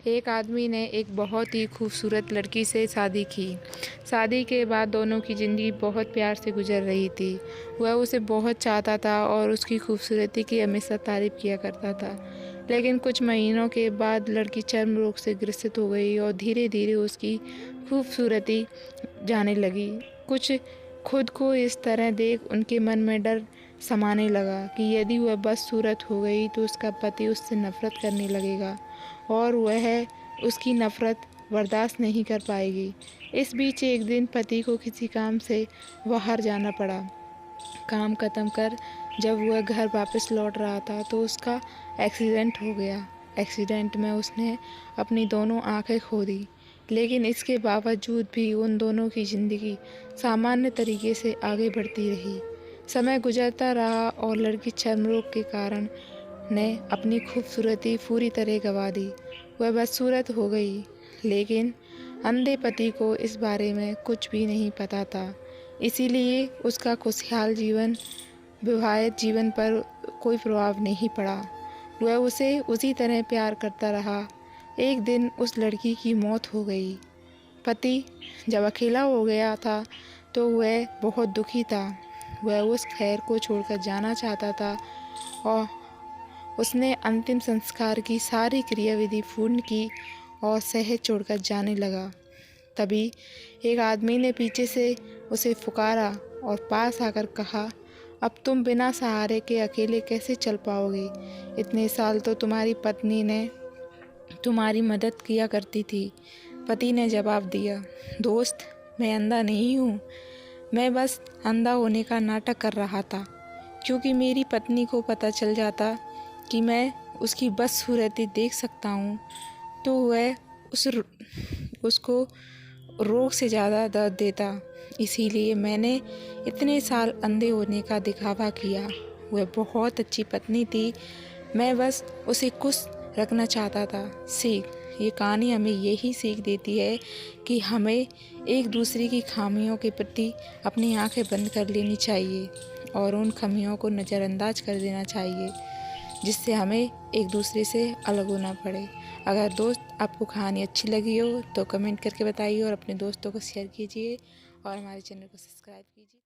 एक आदमी ने एक बहुत ही खूबसूरत लड़की से शादी की। शादी के बाद दोनों की ज़िंदगी बहुत प्यार से गुजर रही थी। वह उसे बहुत चाहता था और उसकी खूबसूरती की हमेशा तारीफ़ किया करता था। लेकिन कुछ महीनों के बाद लड़की चर्म रोग से ग्रसित हो गई और धीरे धीरे उसकी खूबसूरती जाने लगी। कुछ खुद को इस तरह देख उनके मन में डर समाने लगा कि यदि वह बदसूरत हो गई तो उसका पति उससे नफ़रत करने लगेगा और वह उसकी नफ़रत बर्दाश्त नहीं कर पाएगी। इस बीच एक दिन पति को किसी काम से बाहर जाना पड़ा। काम ख़त्म कर जब वह घर वापस लौट रहा था तो उसका एक्सीडेंट हो गया। एक्सीडेंट में उसने अपनी दोनों आंखें खो दी, लेकिन इसके बावजूद भी उन दोनों की ज़िंदगी सामान्य तरीके से आगे बढ़ती रही। समय गुजरता रहा और लड़की चर्म रोग के कारण ने अपनी खूबसूरती पूरी तरह गंवा दी। वह बदसूरत हो गई, लेकिन अंधे पति को इस बारे में कुछ भी नहीं पता था। इसीलिए उसका खुशहाल जीवन विवाहित जीवन पर कोई प्रभाव नहीं पड़ा। वह उसे उसी तरह प्यार करता रहा। एक दिन उस लड़की की मौत हो गई। पति जब अकेला हो गया था तो वह बहुत दुखी था। वह उस खैर को छोड़कर जाना चाहता था और उसने अंतिम संस्कार की सारी क्रियाविधि पूर्ण की और शहर छोड़कर जाने लगा। तभी एक आदमी ने पीछे से उसे पुकारा और पास आकर कहा, अब तुम बिना सहारे के अकेले कैसे चल पाओगे? इतने साल तो तुम्हारी पत्नी ने तुम्हारी मदद किया करती थी। पति ने जवाब दिया, दोस्त, मैं अंधा नहीं हूँ। मैं बस अंधा होने का नाटक कर रहा था, क्योंकि मेरी पत्नी को पता चल जाता कि मैं उसकी बदसूरती देख सकता हूँ तो वह उसको रोग से ज़्यादा दर्द देता। इसीलिए मैंने इतने साल अंधे होने का दिखावा किया। वह बहुत अच्छी पत्नी थी, मैं बस उसे खुश रखना चाहता था। सीख, ये कहानी हमें यही सीख देती है कि हमें एक दूसरे की खामियों के प्रति अपनी आंखें बंद कर लेनी चाहिए और उन खामियों को नज़रअंदाज कर देना चाहिए, जिससे हमें एक दूसरे से अलग होना पड़े। अगर दोस्त आपको कहानी अच्छी लगी हो तो कमेंट करके बताइए और अपने दोस्तों को शेयर कीजिए और हमारे चैनल को सब्सक्राइब कीजिए।